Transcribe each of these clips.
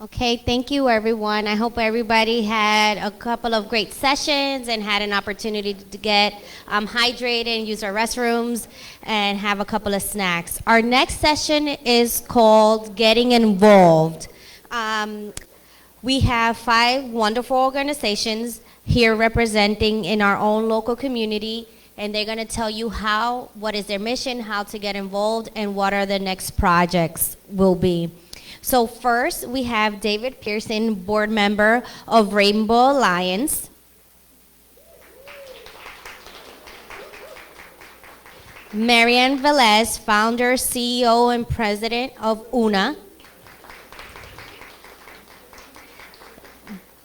Okay, thank you everyone. I hope everybody had a couple of great sessions and had an opportunity to get hydrated and use our restrooms and have a couple of snacks. Our next session is called Getting Involved. We have 5 wonderful organizations here representing in our own local community, and they're gonna tell you what is their mission, how to get involved, and what are the next projects will be. So first, we have David Pearson, board member of Rainbow Alliance. MARYANN VELEZ, founder, CEO, and president of UNA.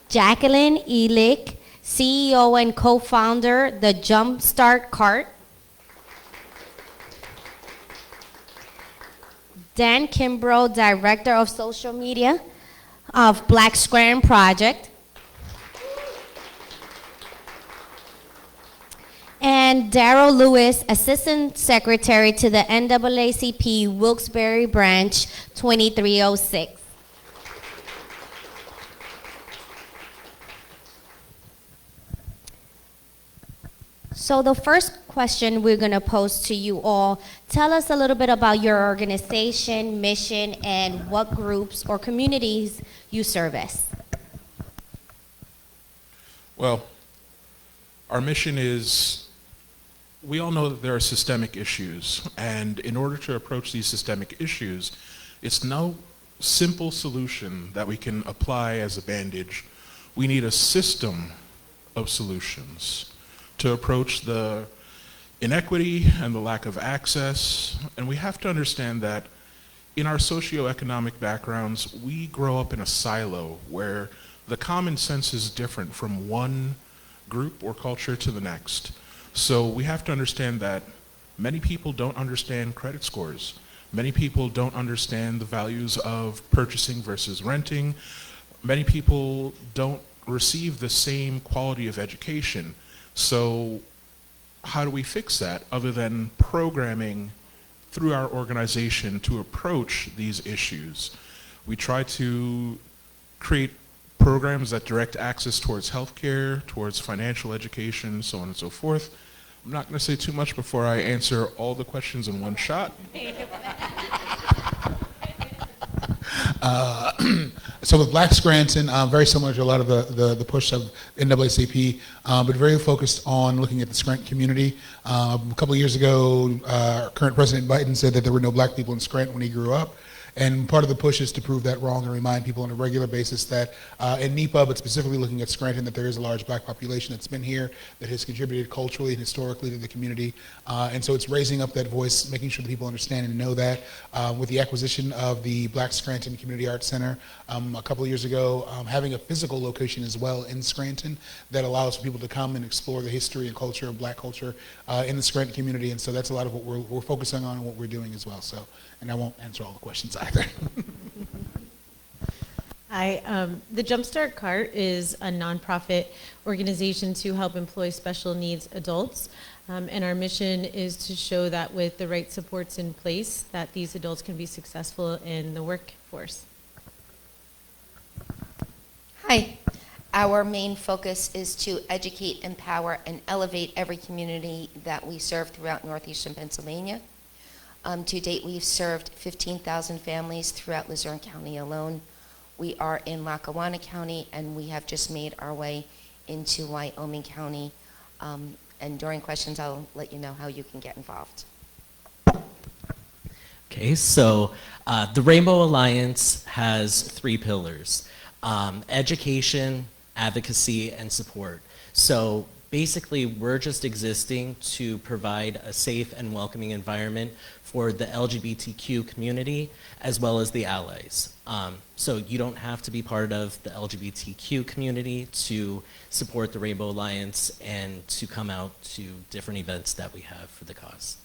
Jacqueline ELICK, CEO and co-founder, the JUMPSTART cart. Dan Kimbrough, Director of Social Media of Black Scranton Project. And Daryl Lewis, Assistant Secretary to the NAACP Wilkes-Barre Branch 2306. So the first question we're going to pose to you all, tell us a little bit about your organization, mission, and what groups or communities you service. Well, our mission is, we all know that there are systemic issues, and in order to approach these systemic issues, it's no simple solution that we can apply as a bandage. We need a system of solutions to approach the inequity and the lack of access. And we have to understand that in our socioeconomic backgrounds, we grow up in a silo where the common sense is different from one group or culture to the next. So we have to understand that many people don't understand credit scores. Many people don't understand the values of purchasing versus renting. Many people don't receive the same quality of education. So how do we fix that other than programming through our organization to approach these issues? We try to create programs that direct access towards healthcare, towards financial education, so on and so forth. I'm not going to say too much before I answer all the questions in one shot. So with Black Scranton, very similar to a lot of the push of NAACP, but very focused on looking at the Scranton community. A couple of years ago, current President Biden said that there were no black people in Scranton when he grew up. And part of the push is to prove that wrong and remind people on a regular basis that in NEPA, but specifically looking at Scranton, that there is a large black population that's been here, that has contributed culturally and historically to the community. And so it's raising up that voice, making sure that people understand and know that. With the acquisition of the Black Scranton Community Arts Center a couple of years ago, having a physical location as well in Scranton that allows for people to come and explore the history and culture of black culture in the Scranton community. And so that's a lot of what we're focusing on and what we're doing as well. So. And I won't answer all the questions either. Hi, the Jumpstart Cart is a nonprofit organization to help employ special needs adults. And our mission is to show that with the right supports in place, that these adults can be successful in the workforce. Hi. Our main focus is to educate, empower, and elevate every community that we serve throughout northeastern Pennsylvania. To date, we've served 15,000 families throughout Luzerne County alone. We are in Lackawanna County, and we have just made our way into Wyoming County. And during questions, I'll let you know how you can get involved. Okay, so the Rainbow Alliance has 3 pillars: education, advocacy, and support. So basically, we're just existing to provide a safe and welcoming environment for the LGBTQ community as well as the allies. So you don't have to be part of the LGBTQ community to support the Rainbow Alliance and to come out to different events that we have for the cause.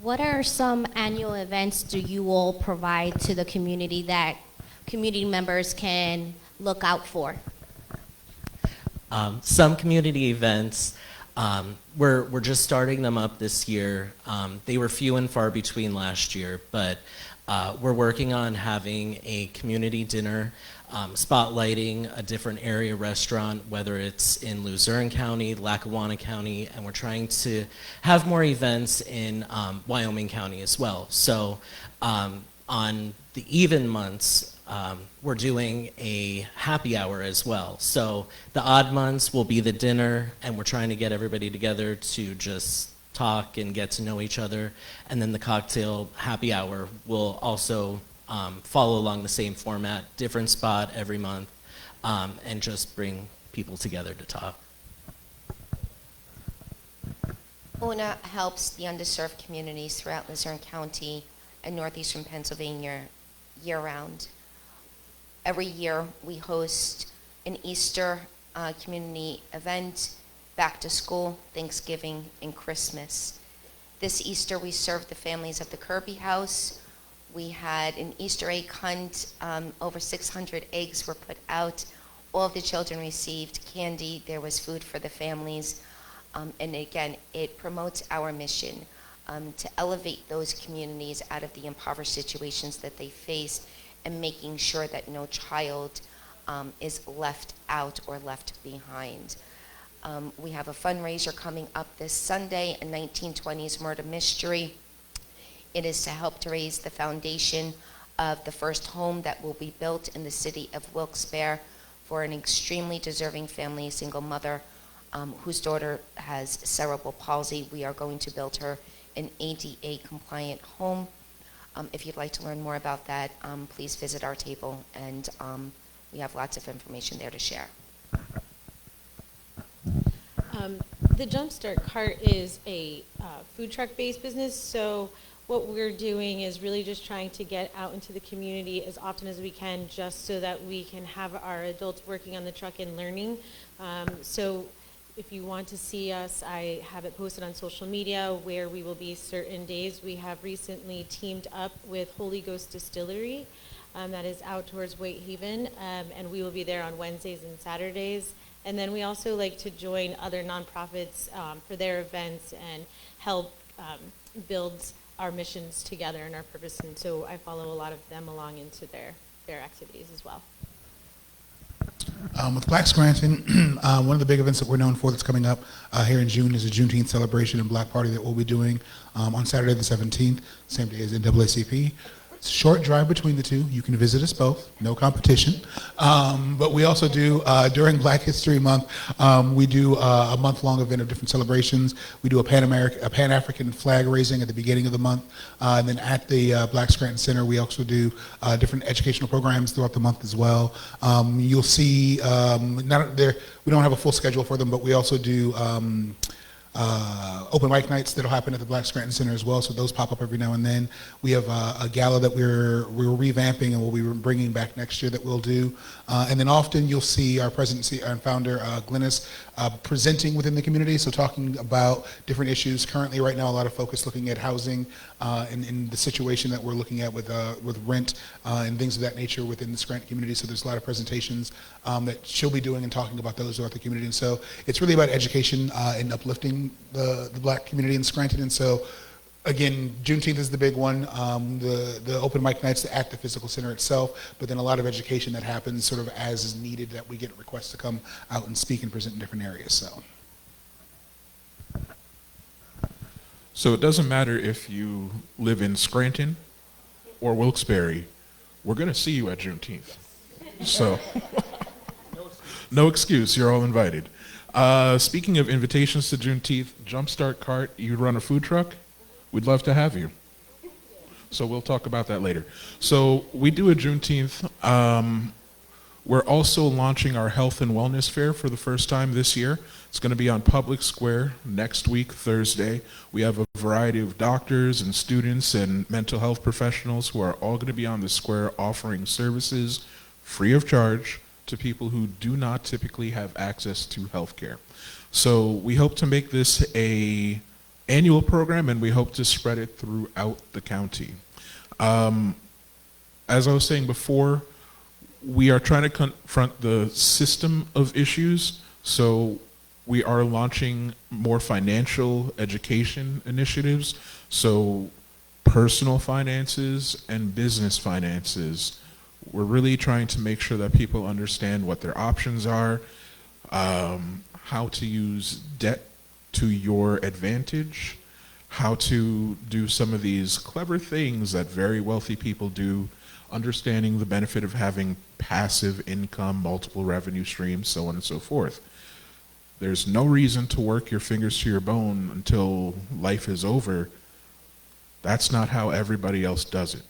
What are some annual events do you all provide to the community that community members can look out for? Some community events We're just starting them up this year. They were few and far between last year, but we're working on having a community dinner, spotlighting a different area restaurant, whether it's in Luzerne County, Lackawanna County, and we're trying to have more events in Wyoming County as well. So on the even months, we're doing a happy hour as well. So the odd months will be the dinner, and we're trying to get everybody together to just talk and get to know each other. And then the cocktail happy hour will also follow along the same format, different spot every month, and just bring people together to talk. UNA helps the underserved communities throughout Luzerne County and northeastern Pennsylvania year-round. Every year we host an Easter community event, back to school, Thanksgiving, and Christmas. This Easter we served the families of the Kirby House. We had an Easter egg hunt. Over 600 eggs were put out. All of the children received candy. There was food for the families. And again, it promotes our mission to elevate those communities out of the impoverished situations that they face, and making sure that no child is left out or left behind. We have a fundraiser coming up this Sunday, a 1920s murder mystery. It is to help to raise the foundation of the first home that will be built in the city of Wilkes-Barre for an extremely deserving family, a single mother whose daughter has cerebral palsy. We are going to build her an ADA compliant home. If you'd like to learn more about that, please visit our table, and we have lots of information there to share. The Jumpstart Cart is a food truck-based business, so what we're doing is really just trying to get out into the community as often as we can, just so that we can have our adults working on the truck and learning. So if you want to see us, I have it posted on social media where we will be certain days. We have recently teamed up with Holy Ghost Distillery, that is out towards Whitehaven, and we will be there on Wednesdays and Saturdays. And then we also like to join other nonprofits for their events and help build our missions together and our purpose. And so I follow a lot of them along into their activities as well. With Black Scranton, one of the big events that we're known for that's coming up here in June is a Juneteenth celebration and Black Party that we'll be doing on Saturday the 17th, same day as NAACP. It's a short drive between the two. You can visit us both, no competition. But we also do, during Black History Month, we do a month-long event of different celebrations. We do a Pan-African flag raising at the beginning of the month. And then at the Black Scranton Center, we also do different educational programs throughout the month as well. You'll see, we don't have a full schedule for them, but we also do open mic nights that'll happen at the Black Scranton Center as well, so those pop up every now and then. We have a gala that we're revamping and we'll be bringing back next year that we'll do. And then often you'll see our president and founder, Glynis, presenting within the community, so talking about different issues. Currently, right now, a lot of focus looking at housing and the situation that we're looking at with rent and things of that nature within the Scranton community. So there's a lot of presentations that she'll be doing and talking about those throughout the community. And so it's really about education and uplifting the Black community in Scranton. And so, again, Juneteenth is the big one, the open mic nights at the physical center itself, but then a lot of education that happens sort of as is needed, that we get requests to come out and speak and present in different areas. So it doesn't matter if you live in Scranton or Wilkes-Barre, we're going to see you at Juneteenth. So no excuse, you're all invited. Speaking of invitations to Juneteenth, Jumpstart Cart, you run a food truck? We'd love to have you. So we'll talk about that later. So we do a Juneteenth. We're also launching our health and wellness fair for the first time this year. It's going to be on Public Square next week, Thursday. We have a variety of doctors and students and mental health professionals who are all going to be on the square offering services free of charge to people who do not typically have access to health care. So we hope to make this an annual program, and we hope to spread it throughout the county. As I was saying before, we are trying to confront the system of issues. So We are launching more financial education initiatives, so personal finances and business finances. We're really trying to make sure that people understand what their options are, how to use debt to your advantage, how to do some of these clever things that very wealthy people do, understanding the benefit of having passive income, multiple revenue streams, so on and so forth. There's no reason to work your fingers to your bone until life is over. That's not how everybody else does it.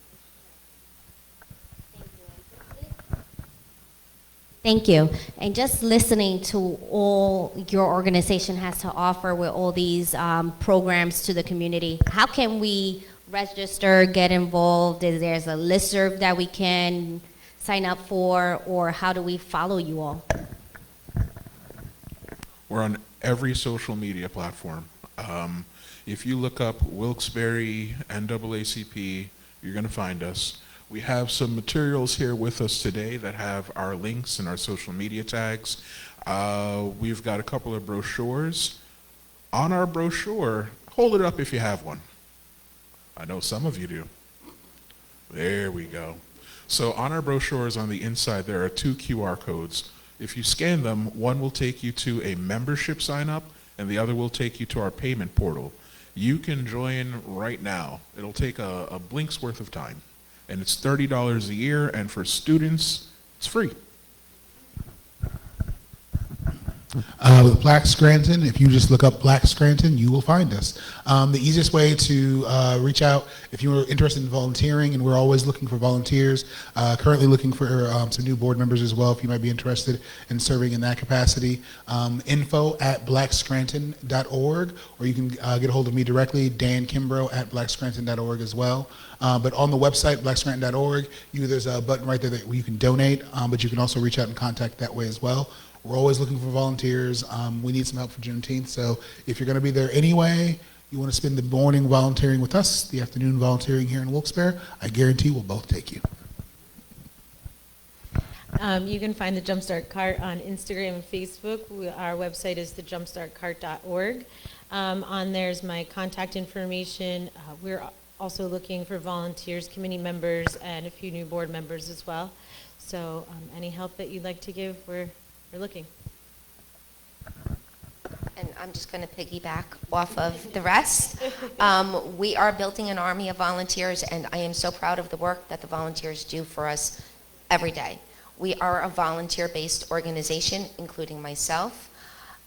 Thank you. And just listening to all your organization has to offer with all these programs to the community, how can we register, get involved? Is there a listserv that we can sign up for, or how do we follow you all? We're on every social media platform. If you look up Wilkes-Barre NAACP, you're going to find us. We have some materials here with us today that have our links and our social media tags. We've got a couple of brochures. On our brochure, hold it up if you have one. I know some of you do. There we go. So on our brochures on the inside, there are 2 QR codes. If you scan them, one will take you to a membership sign up and the other will take you to our payment portal. You can join right now. It'll take a blink's worth of time. And it's $30 a year, and for students, it's free. With Black Scranton, if you just look up Black Scranton, you will find us. The easiest way to reach out if you're interested in volunteering, and we're always looking for volunteers, currently looking for some new board members as well if you might be interested in serving in that capacity. info@blackscranton.org, or you can get a hold of me directly, Dan Kimbrough @blackscranton.org as well. But on the website, blackscranton.org, there's a button right there that you can donate, but you can also reach out and contact that way as well. We're always looking for volunteers. We need some help for Juneteenth, so if you're going to be there anyway, you want to spend the morning volunteering with us, the afternoon volunteering here in Wilkes-Barre, I guarantee we'll both take you. You can find the Jumpstart Cart on Instagram and Facebook. Our website is thejumpstartcart.org. On there's my contact information. We're also looking for volunteers, committee members, and a few new board members as well. So any help that you'd like to give, we're looking. And I'm just going to piggyback off of the rest. We are building an army of volunteers, and I am so proud of the work that the volunteers do for us every day. We are a volunteer-based organization, including myself,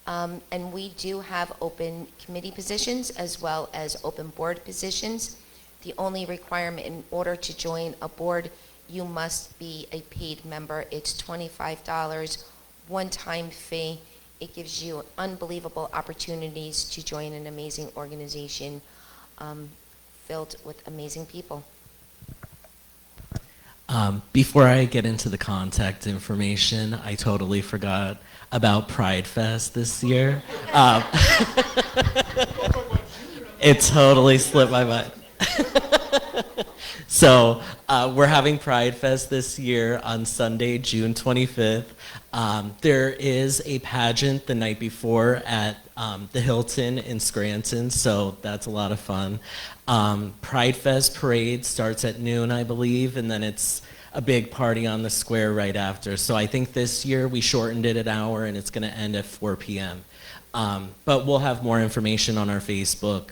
and we do have open committee positions as well as open board positions. The only requirement in order to join a board, you must be a paid member. It's $25, one-time fee. It gives you unbelievable opportunities to join an amazing organization filled with amazing people. Before I get into the contact information, I totally forgot about Pride Fest this year. It totally slipped my mind. So we're having Pride Fest this year on Sunday, June 25th. There is a pageant the night before at the Hilton in Scranton, so that's a lot of fun. Pride Fest parade starts at noon, I believe, and then it's a big party on the square right after. So I think this year we shortened it an hour and it's going to end at 4 p.m. But we'll have more information on our Facebook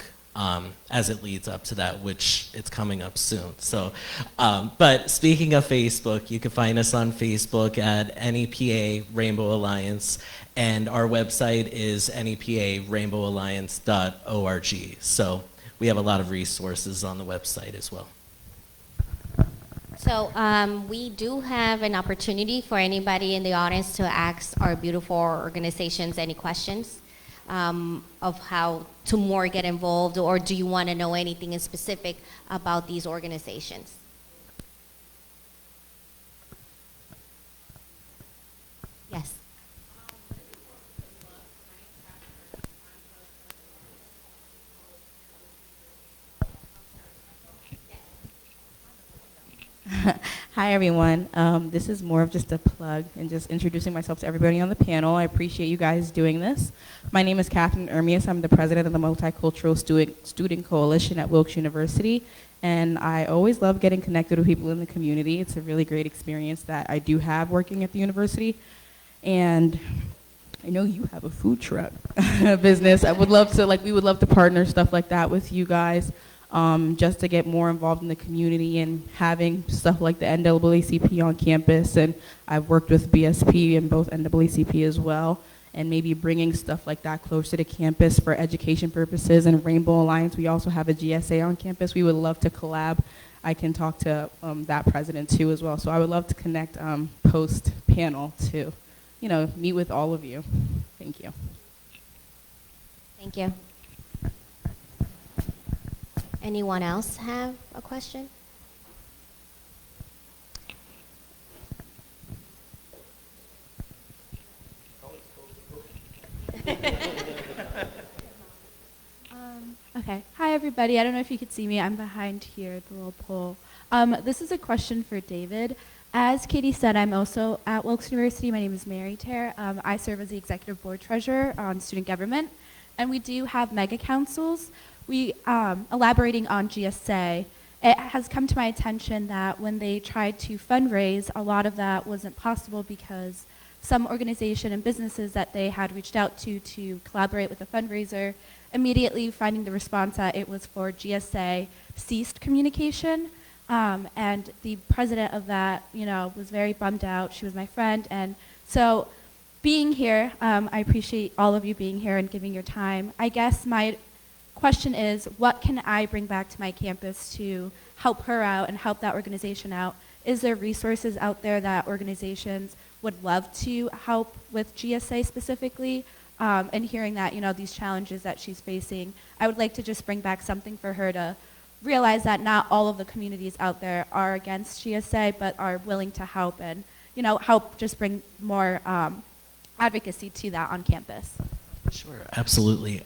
as it leads up to that, which it's coming up soon. So, but speaking of Facebook, you can find us on Facebook at NEPA Rainbow Alliance, and our website is nepa-rainbowalliance.org. So we have a lot of resources on the website as well. So we do have an opportunity for anybody in the audience to ask our beautiful organizations any questions of how to more get involved, or do you want to know anything in specific about these organizations? Yes. Hi, everyone. This is more of just a plug and just introducing myself to everybody on the panel. I appreciate you guys doing this. My name is Catherine Ermias. I'm the president of the Multicultural Student Coalition at Wilkes University. And I always love getting connected with people in the community. It's a really great experience that I do have working at the university. And I know you have a food truck business. I would love to, we would love to partner stuff like that with you guys. Just to get more involved in the community and having stuff like the NAACP on campus. And I've worked with BSP and both NAACP as well, and maybe bringing stuff like that closer to campus for education purposes. And Rainbow Alliance, we also have a GSA on campus. We would love to collab. I can talk to that president too as well. So I would love to connect post-panel to, meet with all of you. Thank you. Thank you. Anyone else have a question? Okay. Hi, everybody. I don't know if you could see me. I'm behind here, the little pole. This is a question for David. As Katie said, I'm also at Wilkes University. My name is Mary Tare. I serve as the executive board treasurer on student government, and we do have mega councils. We, elaborating on GSA, it has come to my attention that when they tried to fundraise, a lot of that wasn't possible because some organization and businesses that they had reached out to collaborate with a fundraiser, immediately finding the response that it was for GSA, ceased communication. And the president of that, was very bummed out. She was my friend. And so being here, I appreciate all of you being here and giving your time. I guess my question is, what can I bring back to my campus to help her out and help that organization out? Is there resources out there that organizations would love to help with GSA specifically? And hearing that, these challenges that she's facing, I would like to just bring back something for her to realize that not all of the communities out there are against GSA, but are willing to help and, help just bring more advocacy to that on campus. Sure, absolutely.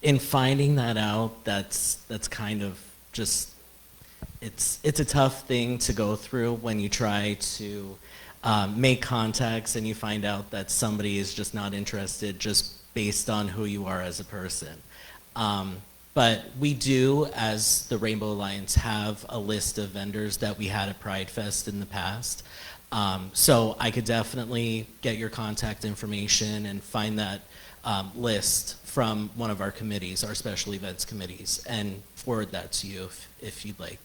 In finding that out, that's kind of just, it's a tough thing to go through when you try to make contacts and you find out that somebody is just not interested just based on who you are as a person. But we do, as the Rainbow Alliance, have a list of vendors that we had at Pride Fest in the past. So I could definitely get your contact information and find that list from one of our committees, our special events committees, and forward that to you if you'd like.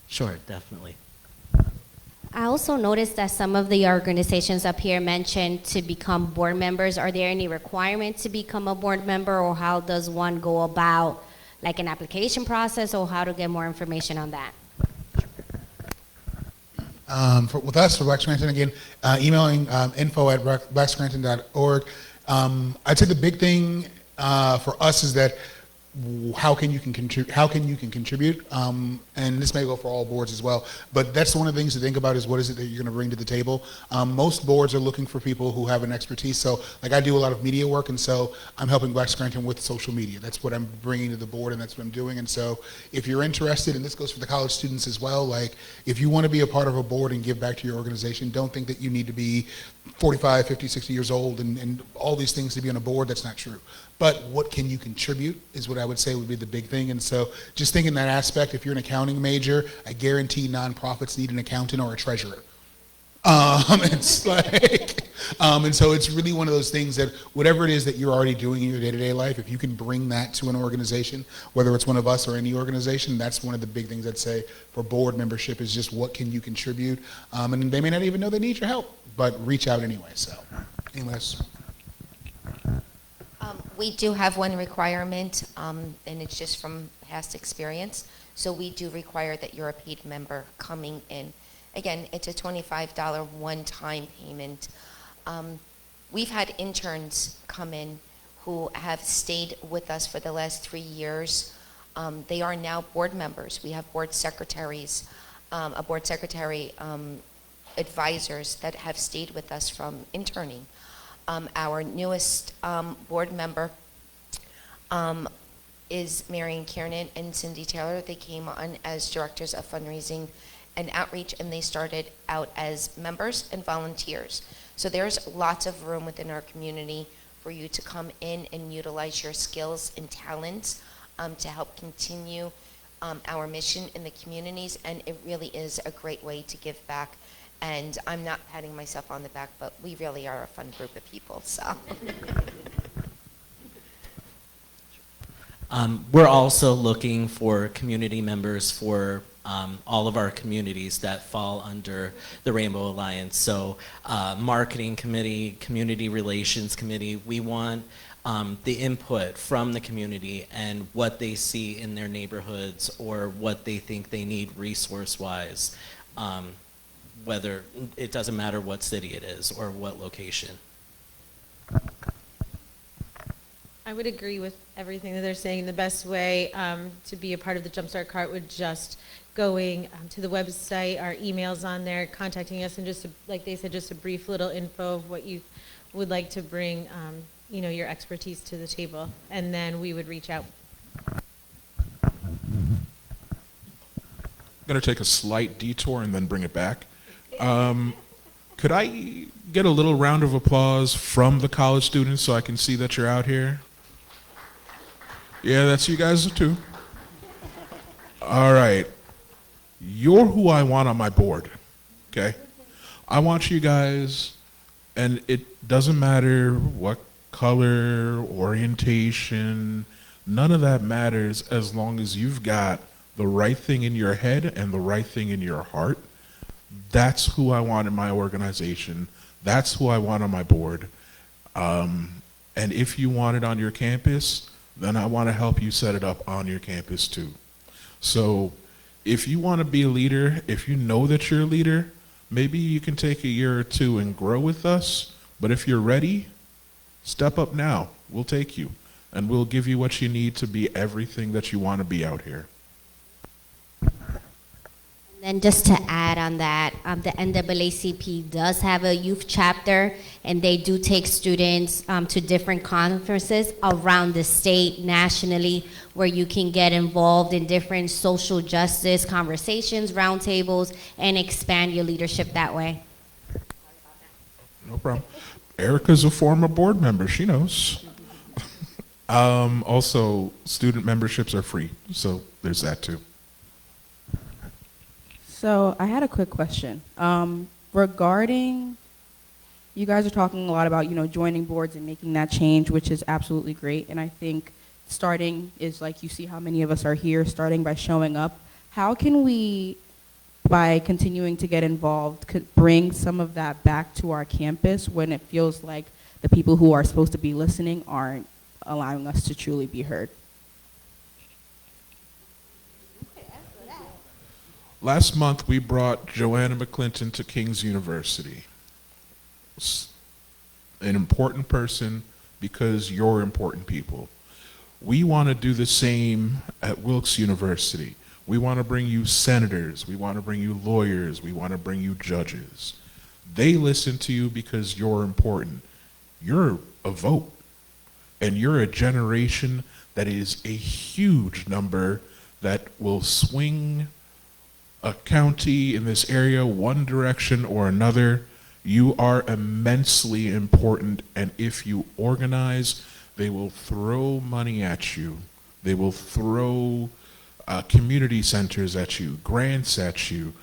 Sure, definitely. I also noticed that some of the organizations up here mentioned to become board members. Are there any requirements to become a board member, or how does one go about like an application process, or how to get more information on that? With us, for Black Scranton, again, emailing info@blackscranton.org. I'd say the big thing for us is that how can you contribute, and this may go for all boards as well, but that's one of the things to think about is what is it that you're going to bring to the table. Most boards are looking for people who have an expertise, so like I do a lot of media work, and so I'm helping Black Scranton with social media. That's what I'm bringing to the board, and that's what I'm doing. And so if you're interested, and this goes for the college students as well, like if you want to be a part of a board and give back to your organization, don't think that you need to be 45, 50, 60 years old and all these things to be on a board. That's not true. But what can you contribute is what I would say would be the big thing. And so just think in that aspect, if you're an accounting major, I guarantee nonprofits need an accountant or a treasurer. It's like, and so it's really one of those things that whatever it is that you're already doing in your day-to-day life, if you can bring that to an organization, whether it's one of us or any organization, that's one of the big things I'd say for board membership is just what can you contribute. And they may not even know they need your help, but reach out anyway. So, anyways. We do have one requirement, and it's just from past experience. So we do require that you're a paid member coming in. Again, it's a $25 one-time payment. We've had interns come in who have stayed with us for the last 3 years. They are now board members. We have board secretaries, a board secretary advisors that have stayed with us from interning. Our newest board member is Marion Kiernan and Cindy Taylor. They came on as directors of fundraising and outreach, and they started out as members and volunteers. So there's lots of room within our community for you to come in and utilize your skills and talents to help continue our mission in the communities, and it really is a great way to give back. And I'm not patting myself on the back, but we really are a fun group of people, so. We're also looking for community members for all of our communities that fall under the Rainbow Alliance. So marketing committee, community relations committee, we want the input from the community and what they see in their neighborhoods or what they think they need resource-wise, whether it doesn't matter what city it is or what location. I would agree with everything that they're saying. The best way to be a part of the Jumpstart Cart would just going to the website, our emails on there, contacting us, and just, like they said, just a brief little info of what you would like to bring, you know, your expertise to the table, and then we would reach out. I'm going to take a slight detour and then bring it back. Could I get a little round of applause from the college students so I can see that you're out here? Yeah, that's you guys too. All right. You're who I want on my board, okay? I want you guys, and it doesn't matter what color, orientation, none of that matters as long as you've got the right thing in your head and the right thing in your heart. That's who I want in my organization. That's who I want on my board. And if you want it on your campus, then I want to help you set it up on your campus too. So if you want to be a leader, if you know that you're a leader, maybe you can take a year or two and grow with us. But if you're ready, step up now. We'll take you. And we'll give you what you need to be everything that you want to be out here. And just to add on that, the NAACP does have a youth chapter, and they do take students to different conferences around the state, nationally, where you can get involved in different social justice conversations, roundtables, and expand your leadership that way. No problem. Erica's a former board member. She knows. Also, student memberships are free, so there's that too. So I had a quick question. Regarding, you guys are talking a lot about, you know, joining boards and making that change, which is absolutely great. And I think starting is, like, you see how many of us are here, starting by showing up. How can we, by continuing to get involved, bring some of that back to our campus when it feels like the people who are supposed to be listening aren't allowing us to truly be heard? Last month, we brought Joanna McClinton to King's University. An important person because you're important people. We want to do the same at Wilkes University. We want to bring you senators. We want to bring you lawyers. We want to bring you judges. They listen to you because you're important. You're a vote. And you're a generation that is a huge number that will swing a county in this area one direction or another. You are immensely important, and if you organize, they will throw money at you. They will throw community centers at you, grants at you.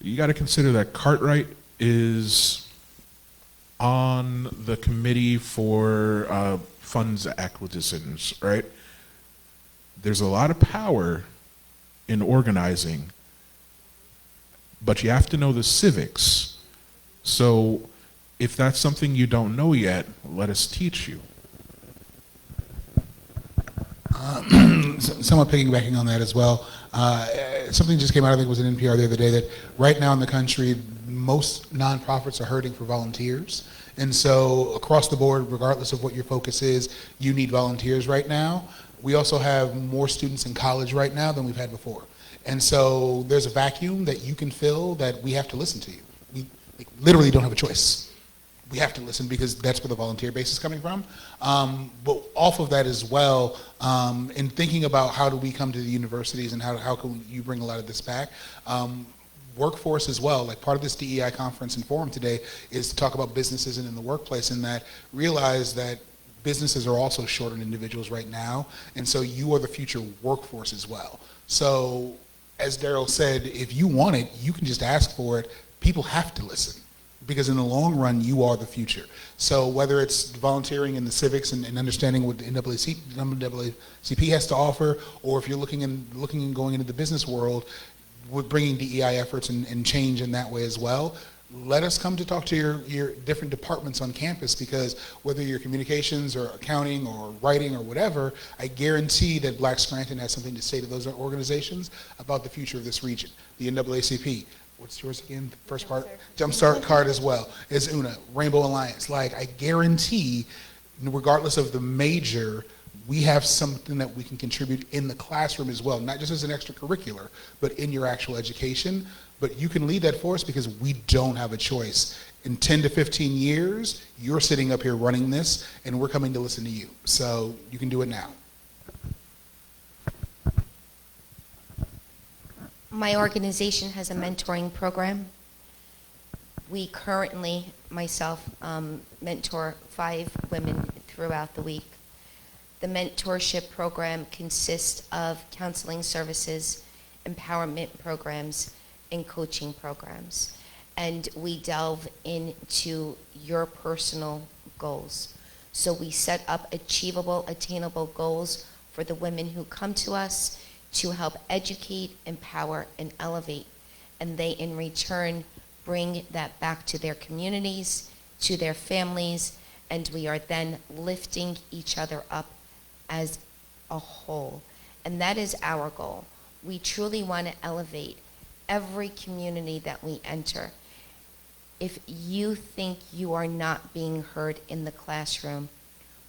You got to consider that Cartwright is on the committee for funds acquisitions, right? There's a lot of power in organizing, but you have to know the civics. So if that's something you don't know yet, let us teach you. Somewhat piggybacking on that as well, something just came out, I think it was in NPR the other day, that right now in the country, most nonprofits are hurting for volunteers. And so across the board, regardless of what your focus is, you need volunteers right now. We also have more students in college right now than we've had before. And so there's a vacuum that you can fill that we have to listen to you. We literally don't have a choice. we have to listen because that's where the volunteer base is coming from. But off of that as well, in thinking about how do we come to the universities and how can you bring a lot of this back, workforce as well, like part of this DEI conference and forum today is to talk about businesses and in the workplace, and that realize that businesses are also short on individuals right now, and so you are the future workforce as well. So as Daryl said, if you want it, you can just ask for it. People have to listen, because in the long run, you are the future. So whether it's volunteering in the civics and understanding what the NAACP has to offer, or if you're looking and going into the business world, with bringing DEI efforts and change in that way as well, let us come to talk to your different departments on campus, because whether you're communications or accounting or writing or whatever, I guarantee that Black Scranton has something to say to those organizations about the future of this region. The NAACP, what's yours again, the first part? Jumpstart card as well, is UNA, Rainbow Alliance. Like, I guarantee, regardless of the major, we have something that we can contribute in the classroom as well, not just as an extracurricular, but in your actual education. But you can lead that for us, because we don't have a choice. In 10 to 15 years, you're sitting up here running this, and we're coming to listen to you. So you can do it now. My organization has a mentoring program. We currently, myself, mentor 5 women throughout the week. The mentorship program consists of counseling services, empowerment programs, and coaching programs. And we delve into your personal goals. So we set up achievable, attainable goals for the women who come to us to help educate, empower, and elevate. And they, in return, bring that back to their communities, to their families, and we are then lifting each other up as a whole. And that is our goal. We truly want to elevate every community that we enter. If you think you are not being heard in the classroom,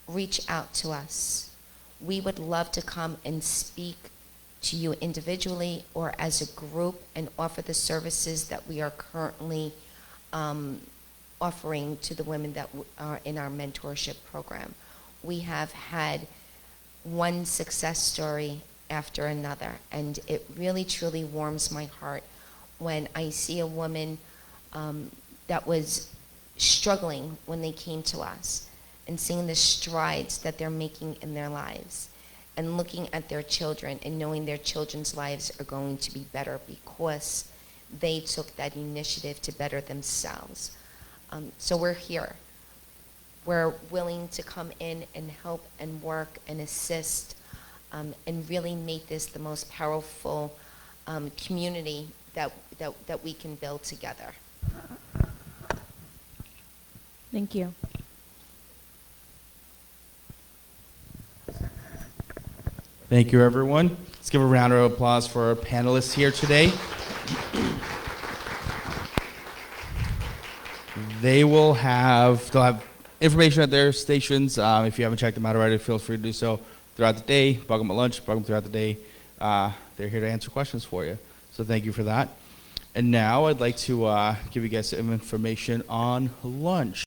reach out to us. We would love to come and speak to you individually or as a group and offer the services that we are currently offering to the women that are in our mentorship program. We have had one success story after another, and it really truly warms my heart when I see a woman that was struggling when they came to us, and seeing the strides that they're making in their lives, and looking at their children and knowing their children's lives are going to be better because they took that initiative to better themselves. So we're here. We're willing to come in and help and work and assist and really make this the most powerful community that we can build together. Thank you. Thank you, everyone. Let's give a round of applause for our panelists here today. They'll have information at their stations. If you haven't checked them out already, feel free to do so throughout the day. Bug them at lunch, bug them throughout the day. They're here to answer questions for you. So thank you for that. And now I'd like to give you guys some information on lunch.